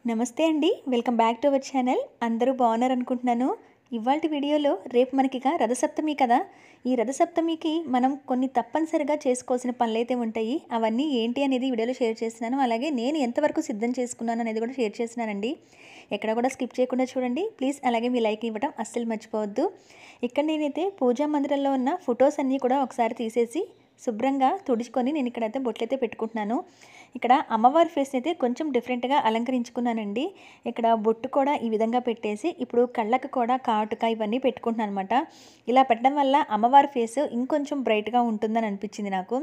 నమస్తే అండి. Welcome back to our channel. అందరూ బాగున్నారనుకుంటున్నాను. ఇవాల్టి వీడియోలో రేపు మనకిక రథసప్తమి కదా! ఈ రథసప్తమికి మనం కొన్ని తప్పనిసరిగా చేసుకోవాల్సిన పనులైతే ఉంటాయి. అవన్నీ ఏంటి అనేది ఈ వీడియోలో షేర్ చేస్తున్నాను. అలాగే నేను ఎంతవరకు సిద్ధం చేసుకున్నాను అనేది కూడా షేర్ చేస్తున్నానండి. ఎక్కడ కూడా స్కిప్ చేయకుండా చూడండి. ప్లీజ్ అలాగే మీ లైక్ ఇవ్వడం అస్సలు మర్చిపోవద్దు. ఇక్కడ నేనైతే పూజా మందిరంలో ఉన్న ఫొటోస్ అన్నీ కూడా ఒకసారి తీసేసి శుభ్రంగా తుడుచుకొని నేను ఇక్కడైతే బొట్లయితే పెట్టుకుంటున్నాను. ఇక్కడ అమ్మవారి ఫేస్ అయితే కొంచెం డిఫరెంట్గా అలంకరించుకున్నానండి. ఇక్కడ బొట్టు కూడా ఈ విధంగా పెట్టేసి ఇప్పుడు కళ్ళకు కూడా కాటుక ఇవన్నీ పెట్టుకుంటున్నాను అనమాట. ఇలా పెట్టడం వల్ల అమ్మవారి ఫేస్ ఇంకొంచెం బ్రైట్గా ఉంటుందని అనిపించింది నాకు.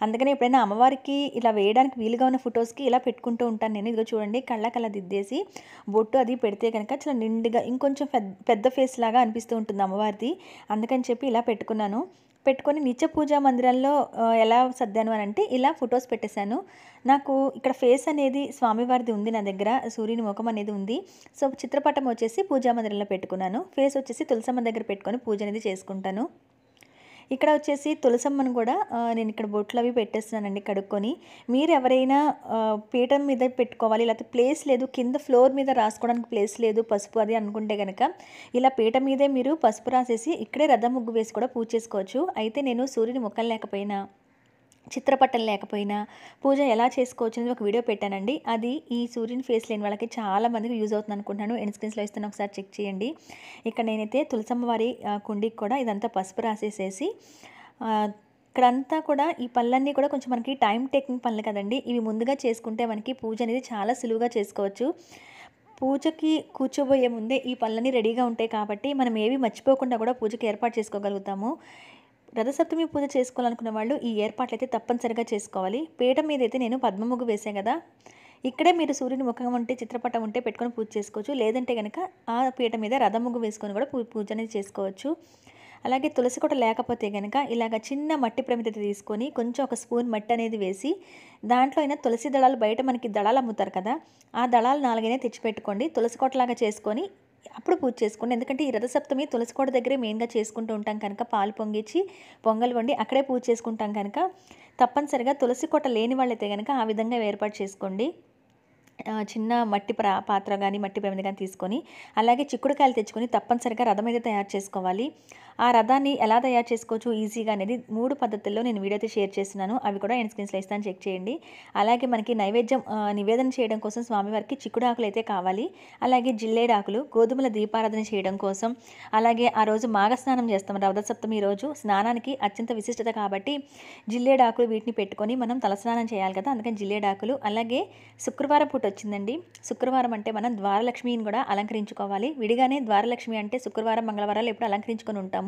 అందుకని ఎప్పుడైనా అమ్మవారికి ఇలా వేయడానికి వీలుగా ఉన్న ఫొటోస్కి ఇలా పెట్టుకుంటూ ఉంటాను నేను. ఇదిగో చూడండి, కళ్ళకి అలా దిద్దేసి బొట్టు అది పెడితే కనుక చాలా నిండుగా ఇంకొంచెం పెద్ద ఫేస్ లాగా అనిపిస్తూ ఉంటుంది అమ్మవారిది. అందుకని చెప్పి ఇలా పెట్టుకొని నిత్య పూజా మందిరంలో ఎలా సర్దాను అని అంటే ఇలా ఫొటోస్ పెట్టేశాను. నాకు ఇక్కడ ఫేస్ అనేది స్వామివారిది ఉంది నా దగ్గర, సూర్యుని ముఖం అనేది ఉంది. సో చిత్రపటం వచ్చేసి పూజా మందిరంలో పెట్టుకున్నాను. ఫేస్ వచ్చేసి తులసమ్మ దగ్గర పెట్టుకొని పూజ అనేది చేసుకుంటాను. ఇక్కడ వచ్చేసి తులసమ్మను కూడా నేను ఇక్కడ బొట్లు అవి పెట్టేస్తున్నానండి కడుక్కొని. మీరు ఎవరైనా పీఠం మీద పెట్టుకోవాలి, లేకపోతే ప్లేస్ లేదు, కింద ఫ్లోర్ మీద రాసుకోవడానికి ప్లేస్ లేదు పసుపు అది అనుకుంటే కనుక ఇలా పీఠం మీదే మీరు పసుపు రాసేసి ఇక్కడే రథం ముగ్గు వేసి కూడా పూజ చేసుకోవచ్చు. అయితే నేను సూర్యుని ముఖం లేకపోయినా, చిత్రపటం లేకపోయినా పూజ ఎలా చేసుకోవచ్చు అనేది ఒక వీడియో పెట్టానండి. అది ఈ సూర్యుని ఫేస్ లేని వాళ్ళకి చాలా మందికి యూజ్ అవుతుంది అనుకుంటున్నాను. ఎండ్ స్క్రీన్స్లో ఇస్తాను, ఒకసారి చెక్ చేయండి. ఇక్కడ నేనైతే తులసమ్మ వారి కుండికి కూడా ఇదంతా పసుపు రాసేసేసి ఇక్కడంతా కూడా ఈ పనులన్నీ కూడా కొంచెం మనకి టైం టేకింగ్ పనులు కదండి. ఇవి ముందుగా చేసుకుంటే మనకి పూజ అనేది చాలా సులువుగా చేసుకోవచ్చు. పూజకి కూర్చోబోయే ముందే ఈ పనులన్నీ రెడీగా ఉంటాయి కాబట్టి మనం ఏవి మర్చిపోకుండా కూడా పూజకి ఏర్పాటు చేసుకోగలుగుతాము. రథసప్తమి పూజ చేసుకోవాలనుకున్న వాళ్ళు ఈ ఏర్పాట్లయితే తప్పనిసరిగా చేసుకోవాలి. పీఠం మీద అయితే నేను పద్మ ముగ్గు వేసాను కదా, ఇక్కడే మీరు సూర్యుని ముఖం ఉంటే, చిత్రపటం ఉంటే పెట్టుకొని పూజ చేసుకోవచ్చు. లేదంటే కనుక ఆ పీఠం మీద రథం ముగ్గు వేసుకొని కూడా పూజ అనేది చేసుకోవచ్చు. అలాగే తులసి కోట లేకపోతే కనుక ఇలాగ చిన్న మట్టి ప్రమిద తీసుకొని కొంచెం ఒక స్పూన్ మట్టి అనేది వేసి దాంట్లో అయినా తులసి దళాలు బయట మనకి దళాలు అమ్ముతారు కదా, ఆ దళాలు 4 తెచ్చిపెట్టుకోండి. తులసి కోటలాగా చేసుకొని అప్పుడు పూజ చేసుకోండి. ఎందుకంటే ఈ రథసప్తమి తులసి కోట దగ్గరే మెయిన్గా చేసుకుంటూ ఉంటాం కనుక పాలు పొంగించి పొంగల్ వండి అక్కడే పూజ చేసుకుంటాం కనుక తప్పనిసరిగా తులసి కోట లేని వాళ్ళైతే కనుక ఆ విధంగా ఏర్పాటు చేసుకోండి. చిన్న మట్టి పాత్ర కానీ మట్టి ప్రమిద కానీ తీసుకొని అలాగే చిక్కుడుకాయలు తెచ్చుకొని తప్పనిసరిగా రథం అయితే తయారు చేసుకోవాలి. ఆ రథాన్ని ఎలా తయారు చేసుకోవచ్చు ఈజీగా అనేది 3 పద్ధతుల్లో నేను వీడియో అయితే షేర్ చేస్తున్నాను. అవి కూడా ఎండ్ స్క్రీన్స్లో ఇస్తాను, చెక్ చేయండి. అలాగే మనకి నైవేద్యం నివేదన చేయడం కోసం స్వామివారికి చిక్కుడు ఆకులు అయితే కావాలి. అలాగే జిల్లేడాకులు, గోధుమల దీపారాధన చేయడం కోసం, అలాగే ఆ రోజు మాఘస్నానం చేస్తాం. రథసప్తమి రోజు స్నానానికి అత్యంత విశిష్టత కాబట్టి జిల్లేడాకులు వీటిని పెట్టుకొని మనం తలస్నానం చేయాలి కదా, అందుకని జిల్లేడాకులు. అలాగే శుక్రవారం పూట వచ్చిందండి. శుక్రవారం అంటే మనం ద్వారలక్ష్మిని కూడా అలంకరించుకోవాలి. విడిగానే ద్వారలక్ష్మి అంటే శుక్రవారం మంగళవారాలు ఎప్పుడు అలంకరించుకొని ఉంటాము.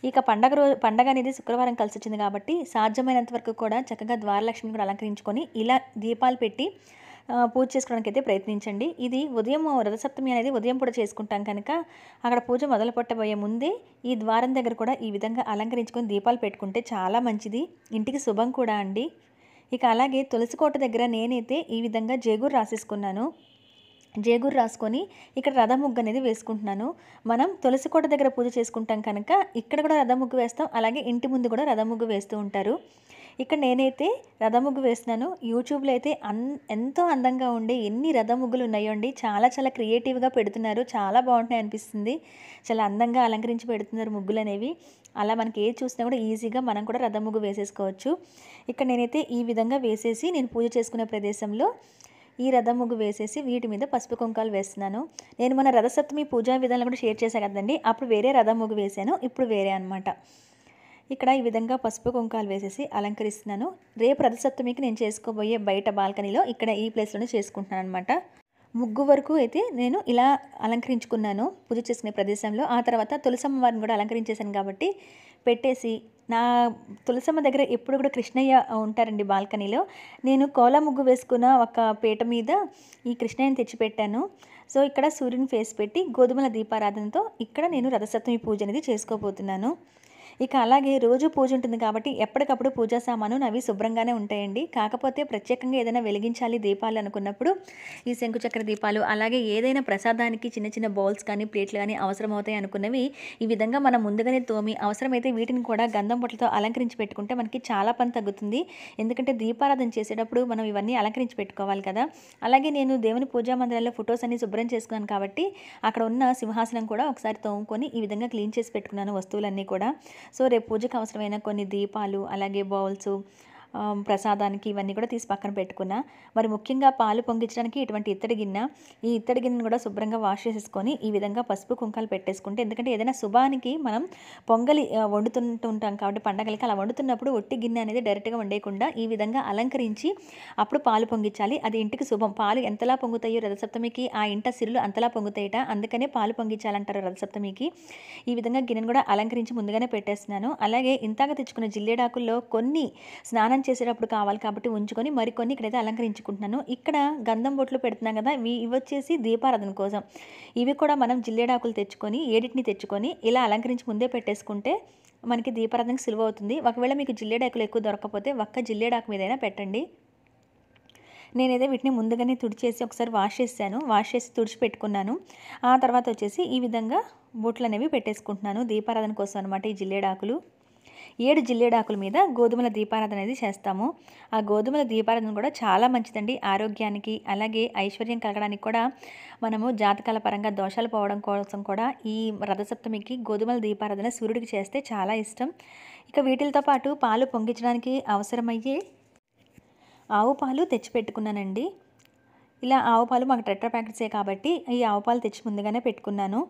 ఇక పండగ అనేది శుక్రవారం కలిసి వచ్చింది కాబట్టి సాధ్యమైనంత వరకు కూడా చక్కగా ద్వారలక్ష్మిని కూడా అలంకరించుకొని ఇలా దీపాలు పెట్టి పూజ చేసుకోవడానికి అయితే ప్రయత్నించండి. ఇది ఉదయం రథసప్తమి అనేది ఉదయం పూట చేసుకుంటాం కనుక అక్కడ పూజ మొదలు పెట్టబోయే ముందే ఈ ద్వారం దగ్గర కూడా ఈ విధంగా అలంకరించుకొని దీపాలు పెట్టుకుంటే చాలా మంచిది, ఇంటికి శుభం కూడా అండి. ఇక అలాగే తులసి కోట దగ్గర నేనైతే ఈ విధంగా జేగూరు రాసేసుకున్నాను. జేగూరు రాసుకొని ఇక్కడ రథం ముగ్గు అనేది వేసుకుంటున్నాను. మనం తులసి కోట దగ్గర పూజ చేసుకుంటాం కనుక ఇక్కడ కూడా రథం ముగ్గు వేస్తాం. అలాగే ఇంటి ముందు కూడా రథం ముగ్గు వేస్తూ ఉంటారు. ఇక్కడ నేనైతే రథం ముగ్గు వేస్తున్నాను. యూట్యూబ్లో అయితే ఎంతో అందంగా ఉండే ఎన్ని రథం ముగ్గులు ఉన్నాయో అండి. చాలా చాలా క్రియేటివ్గా పెడుతున్నారు, చాలా బాగుంటాయి అనిపిస్తుంది. చాలా అందంగా అలంకరించి పెడుతున్నారు ముగ్గులు అనేవి. అలా మనకి ఏది చూసినా కూడా ఈజీగా మనం కూడా రథం ముగ్గు వేసేసుకోవచ్చు. ఇక్కడ నేనైతే ఈ విధంగా వేసేసి నేను పూజ చేసుకునే ప్రదేశంలో ఈ రథం ముగ్గు వేసేసి వీటి మీద పసుపు కుంకాలు వేస్తున్నాను. నేను మన రథసప్తమి పూజా విధానాలు కూడా షేర్ చేశాను కదండి, అప్పుడు వేరే రథం ముగ్గు వేసాను, ఇప్పుడు వేరే అనమాట. ఇక్కడ ఈ విధంగా పసుపు కుంకాలు వేసేసి అలంకరిస్తున్నాను. రేపు రథసప్తమికి నేను చేసుకోబోయే బయట బాల్కనీలో ఇక్కడ ఈ ప్లేస్లోనే చేసుకుంటున్నాను అనమాట. ముగ్గు వరకు అయితే నేను ఇలా అలంకరించుకున్నాను పూజ చేసుకునే ప్రదేశంలో. ఆ తర్వాత తులసమ్మ వారిని కూడా అలంకరించేశాను కాబట్టి పెట్టేసి నా తులసమ్మ దగ్గర ఎప్పుడు కూడా కృష్ణయ్య ఉంటారండి బాల్కనీలో. నేను కోలా ముగ్గు వేసుకున్న ఒక పీట మీద ఈ కృష్ణయ్యని తెచ్చిపెట్టాను. సో ఇక్కడ సూర్యుని ఫేస్ పెట్టి గోధుమల దీపారాధనతో ఇక్కడ నేను రథసప్తమి పూజ అనేది చేసుకోబోతున్నాను. ఇక అలాగే రోజు పూజ ఉంటుంది కాబట్టి ఎప్పటికప్పుడు పూజా సామాను అవి శుభ్రంగానే ఉంటాయండి. కాకపోతే ప్రత్యేకంగా ఏదైనా వెలిగించాలి దీపాలు అనుకున్నప్పుడు ఈ శంకుచక్ర దీపాలు అలాగే ఏదైనా ప్రసాదానికి చిన్న చిన్న బౌల్స్ కానీ ప్లేట్లు కానీ అవసరమవుతాయి అనుకున్నవి ఈ విధంగా మనం ముందుగానే తోమి అవసరమైతే వీటిని కూడా గంధం బొట్లతో అలంకరించి పెట్టుకుంటే మనకి చాలా పని తగ్గుతుంది. ఎందుకంటే దీపారాధన చేసేటప్పుడు మనం ఇవన్నీ అలంకరించి పెట్టుకోవాలి కదా. అలాగే నేను దేవుని పూజా మందిరాల్లో ఫొటోస్ అన్ని శుభ్రం చేసుకున్నాను కాబట్టి అక్కడ ఉన్న సింహాసనం కూడా ఒకసారి తోముకొని ఈ విధంగా క్లీన్ చేసి పెట్టుకున్నాను వస్తువులన్నీ కూడా. సో రేపు పూజకు అవసరమైన కొన్ని దీపాలు అలాగే బౌల్స్ ప్రసాదానికి ఇవన్నీ కూడా తీసి పక్కన పెట్టుకున్నా. మరి ముఖ్యంగా పాలు పొంగించడానికి ఇటువంటి ఇత్తడి గిన్నె, ఈ ఇత్తడి గిన్నెను కూడా శుభ్రంగా వాష్ చేసేసుకొని ఈ విధంగా పసుపు కుంకాలు పెట్టేసుకుంటే, ఎందుకంటే ఏదైనా శుభానికి మనం పొంగలి వండుతుంటాం కాబట్టి పండగలకి అలా వండుతున్నప్పుడు ఒట్టి గిన్నె అనేది డైరెక్ట్గా వండేయకుండా ఈ విధంగా అలంకరించి అప్పుడు పాలు పొంగించాలి. అది ఇంటికి శుభం. పాలు ఎంతలా పొంగుతాయో రథసప్తమికి ఆ ఇంట సిరులు అంతలా పొంగుతాయట. అందుకనే పాలు పొంగించాలంటారు రథసప్తమికి. ఈ విధంగా గిన్నెను కూడా అలంకరించి ముందుగానే పెట్టేస్తున్నాను. అలాగే ఇంతాక తెచ్చుకున్న జిల్లేడాకుల్లో కొన్ని స్నానం చేసేటప్పుడు కావాలి కాబట్టి ఉంచుకొని మరికొన్ని ఇక్కడైతే అలంకరించుకుంటున్నాను. ఇక్కడ గంధం బొట్లు పెడుతున్నాం కదా, ఇవి వచ్చేసి దీపారాధన కోసం. ఇవి కూడా మనం జిల్లేడాకులు తెచ్చుకొని ఏడిటిని తెచ్చుకొని ఇలా అలంకరించి ముందే పెట్టేసుకుంటే మనకి దీపారాధనకి సులువు అవుతుంది. ఒకవేళ మీకు జిల్లేడాకులు ఎక్కువ దొరకకపోతే ఒక్క జిల్లేడాకు మీదైనా పెట్టండి. నేనైతే వీటిని ముందుగానే తుడిచేసి ఒకసారి వాష్ చేశాను. వాష్ చేసి తుడిచి పెట్టుకున్నాను. ఆ తర్వాత వచ్చేసి ఈ విధంగా బొట్లు అనేవి పెట్టేసుకుంటున్నాను దీపారాధన కోసం అనమాట. ఈ జిల్లేడాకులు 7 జిల్లేడాకుల మీద గోధుమల దీపారాధన అనేది చేస్తాము. ఆ గోధుమల దీపారాధన కూడా చాలా మంచిదండి ఆరోగ్యానికి. అలాగే ఐశ్వర్యం కలగడానికి కూడా మనము జాతకాల పరంగా దోషాలు పోవడం కోసం కూడా ఈ రథసప్తమికి గోధుమల దీపారాధన సూర్యుడికి చేస్తే చాలా ఇష్టం. ఇక వీటితో పాటు పాలు పొంగించడానికి అవసరమయ్యే ఆవు పాలు తెచ్చిపెట్టుకున్నానండి. ఇలా ఆవు పాలు మాకు టెట్రా ప్యాకెట్సే కాబట్టి ఈ ఆవు పాలు తెచ్చి ముందుగానే పెట్టుకున్నాను.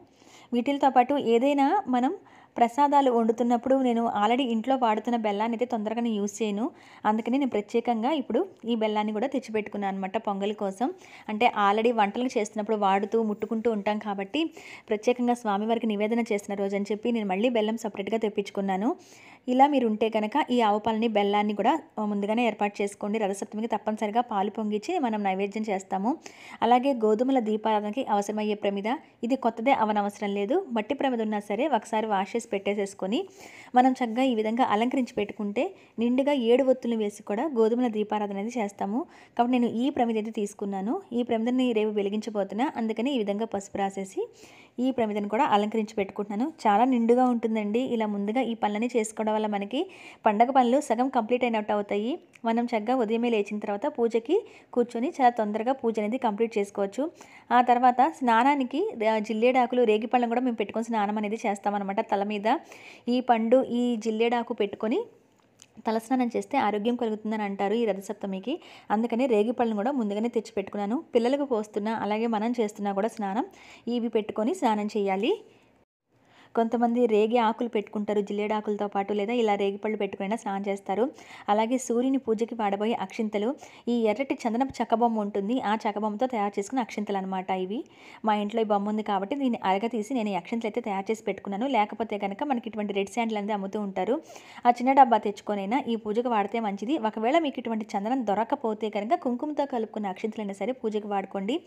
వీటితో పాటు ఏదైనా మనం ప్రసాదాలు వండుతున్నప్పుడు నేను ఆల్రెడీ ఇంట్లో వాడుతున్న బెల్లాన్ని అయితే తొందరగా యూజ్ చేయను. అందుకని నేను ప్రత్యేకంగా ఇప్పుడు ఈ బెల్లాన్ని కూడా తెచ్చిపెట్టుకున్నాను అనమాట పొంగల్ కోసం. అంటే ఆల్రెడీ వంటలు చేస్తున్నప్పుడు వాడుతూ ముట్టుకుంటూ ఉంటాం కాబట్టి ప్రత్యేకంగా స్వామివారికి నివేదన చేసిన రోజు అని చెప్పి నేను మళ్ళీ బెల్లం సపరేట్గా తెప్పించుకున్నాను. ఇలా మీరు ఉంటే కనుక ఈ ఆవు పాలని బెల్లాన్ని కూడా ముందుగానే ఏర్పాటు చేసుకోండి. రథసప్తమికి తప్పనిసరిగా పాలు పొంగించి మనం నైవేద్యం చేస్తాము. అలాగే గోధుమల దీపారాధనకి అవసరమయ్యే ప్రమిద, ఇది కొత్తదే అవనవసరం లేదు. మట్టి ప్రమిద ఉన్నా సరే ఒకసారి వాష్ చేసి పెట్టేసేసుకొని మనం చక్కగా ఈ విధంగా అలంకరించి పెట్టుకుంటే నిండుగా 7 ఒత్తులు వేసి కూడా గోధుమల దీపారాధన అనేది చేస్తాము. కాబట్టి నేను ఈ ప్రమిద అయితే తీసుకున్నాను. ఈ ప్రమిదని రేపు వెలిగించబోతున్నా. అందుకని ఈ విధంగా పసుపు రాసేసి ఈ ప్రమిదను కూడా అలంకరించి పెట్టుకుంటున్నాను. చాలా నిండుగా ఉంటుందండి. ఇలా ముందుగా ఈ పనులని చేసుకోవడం వల్ల మనకి పండగ పనులు సగం కంప్లీట్ అయినట్టు అవుతాయి. మనం చక్కగా ఉదయమే లేచిన తర్వాత పూజకి కూర్చొని చాలా తొందరగా పూజ అనేది కంప్లీట్ చేసుకోవచ్చు. ఆ తర్వాత స్నానానికి జిల్లేడాకులు రేగిపళ్ళను కూడా మేము పెట్టుకొని స్నానం అనేది చేస్తామన్నమాట. తల మీద ఈ పండు ఈ జిల్లేడాకు పెట్టుకొని తలస్నానం చేస్తే ఆరోగ్యం కలుగుతుందని అంటారు ఈ రథసప్తమికి. అందుకని రేగిపళ్ళను కూడా ముందుగానే తెచ్చి పెట్టుకున్నాను. పిల్లలకు పోస్తున్నా అలాగే మనం చేస్తున్నా కూడా స్నానం ఇవి పెట్టుకొని స్నానం చేయాలి. కొంతమంది రేగి ఆకులు పెట్టుకుంటారు జిల్లేడాకులతో పాటు, లేదా ఇలా రేగిపళ్ళు పెట్టుకుని స్నానం చేస్తారు. అలాగే సూర్యుని పూజకి వాడబోయే అక్షింతలు, ఈ ఎర్రటి చందనపు చక్కబొమ్మ ఉంటుంది, ఆ చక్కబొమ్మతో తయారు చేసుకున్న అక్షింతలు అనమాట ఇవి. మా ఇంట్లో ఈ బొమ్మ ఉంది కాబట్టి దీన్ని అరగతీసి నేను ఈ అక్షింతలు అయితే తయారు చేసి పెట్టుకున్నాను. లేకపోతే కనుక మనకి ఇటువంటి రెడ్ శాండ్లు అనేది అమ్ముతూ ఉంటారు. ఆ చిన్న డబ్బా తెచ్చుకొనైనా ఈ పూజకు వాడితే మంచిది. ఒకవేళ మీకు ఇటువంటి చందనం దొరకకపోతే కనుక కుంకుమతో కలుపుకున్న అక్షింతలైనా సరే పూజకి వాడుకోండి.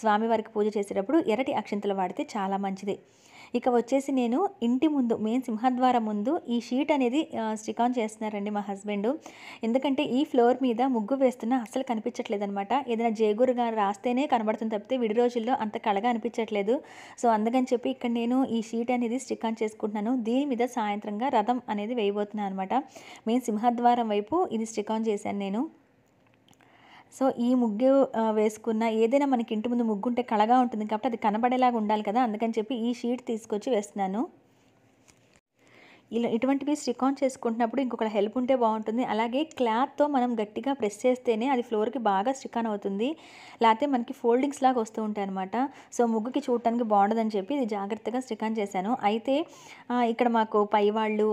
స్వామివారికి పూజ చేసేటప్పుడు ఎర్రటి అక్షింతలు వాడితే చాలా మంచిది. ఇక వచ్చేసి నేను ఇంటి ముందు మెయిన్ సింహద్వారం ముందు ఈ షీట్ అనేది స్టిక్ ఆన్ చేస్తున్నారండి మా హస్బెండ్. ఎందుకంటే ఈ ఫ్లోర్ మీద ముగ్గు వేస్తున్నా అస్సలు కనిపించట్లేదు అనమాట. ఏదైనా జేగురుగా రాస్తేనే కనబడుతుంది తప్పితే విడి రోజుల్లో అంత కళగా అనిపించట్లేదు. సో అందుకని చెప్పి ఇక్కడ నేను ఈ షీట్ అనేది స్టిక్ ఆన్ చేసుకుంటున్నాను. దీని మీద సాయంత్రంగా రథం అనేది వేయబోతున్నాను అనమాట. మెయిన్ సింహద్వారం వైపు ఇది స్టిక్ ఆన్ చేశాను నేను. సో ఈ ముగ్గు వేసుకున్న ఏదైనా మనకి ఇంటి ముందు ముగ్గు ఉంటే కళగా ఉంటుంది కాబట్టి అది కనబడేలాగా ఉండాలి కదా, అందుకని చెప్పి ఈ షీట్ తీసుకొచ్చి వేస్తున్నాను. ఇలా ఇటువంటివి స్టిక్ ఆన్ చేసుకుంటున్నప్పుడు ఇంకొక హెల్ప్ ఉంటే బాగుంటుంది. అలాగే క్లాత్తో మనం గట్టిగా ప్రెస్ చేస్తేనే అది ఫ్లోర్కి బాగా స్టిక్ ఆన్ అవుతుంది. లేకపోతే మనకి ఫోల్డింగ్స్ లాగా వస్తూ ఉంటాయి అనమాట. సో ముగ్గుకి చూడటానికి బాగుండదని చెప్పి ఇది జాగ్రత్తగా స్టిక్ ఆన్ చేశాను. అయితే ఇక్కడ మాకు పై వాళ్ళు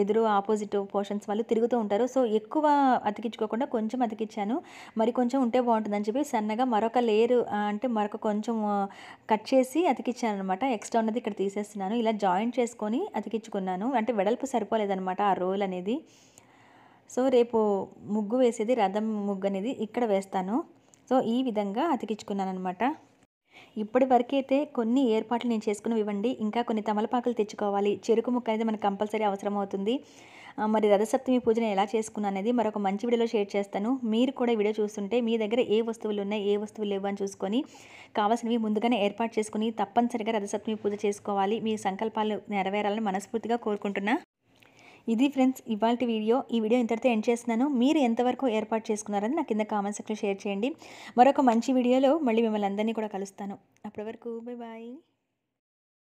ఎదురు ఆపోజిట్ పోర్షన్స్ వాళ్ళు తిరుగుతూ ఉంటారు. సో ఎక్కువ అతికించుకోకుండా కొంచెం అతికించాను. మరి కొంచెం ఉంటే బాగుంటుందని చెప్పి సన్నగా మరొక లేయర్ అంటే మరొక కొంచెం కట్ చేసి అతికించాను అనమాట. ఎక్స్ట్రా ఉన్నది ఇక్కడ తీసేస్తున్నాను. ఇలా జాయింట్ చేసుకొని అతికించుకున్నాను. అంటే వెడల్పు సరిపోలేదనమాట ఆ రోల్ అనేది. సో రేపు ముగ్గు వేసేది రథం ముగ్గు అనేది ఇక్కడ వేస్తాను. సో ఈ విధంగా అతికించుకున్నాను అనమాట. ఇప్పటి వరకైతే కొన్ని ఏర్పాట్లు నేను చేసుకున్నవివ్వండి. ఇంకా కొన్ని తమలపాకులు తెచ్చుకోవాలి. చెరుకు ముక్క అనేది మనకు కంపల్సరీ అవసరమవుతుంది. మరి రథసప్తమి పూజను ఎలా చేసుకున్నాననేది మరొక మంచి వీడియోలో షేర్ చేస్తాను. మీరు కూడా ఈ వీడియో చూస్తుంటే మీ దగ్గర ఏ వస్తువులున్నాయి, ఏ వస్తువులు లేవు అని చూసుకొని కావాల్సినవి ముందుగానే ఏర్పాటు చేసుకొని తప్పనిసరిగా రథసప్తమి పూజ చేసుకోవాలి. మీ సంకల్పాలు నెరవేరాలని మనస్ఫూర్తిగా కోరుకుంటున్నా. ఇది ఫ్రెండ్స్ ఇవాల్టి వీడియో. ఈ వీడియో ఇంతటితో ఎండ్ చేస్తున్నాను. మీరు ఎంతవరకు ఏర్పాటు చేసుకున్నారని నాకు కింద కామెంట్ సెక్షన్లో షేర్ చేయండి. మరొక మంచి వీడియోలో మళ్ళీ మిమ్మల్ని అందరినీ కూడా కలుస్తాను. అప్పటి వరకు బాయ్ బాయ్.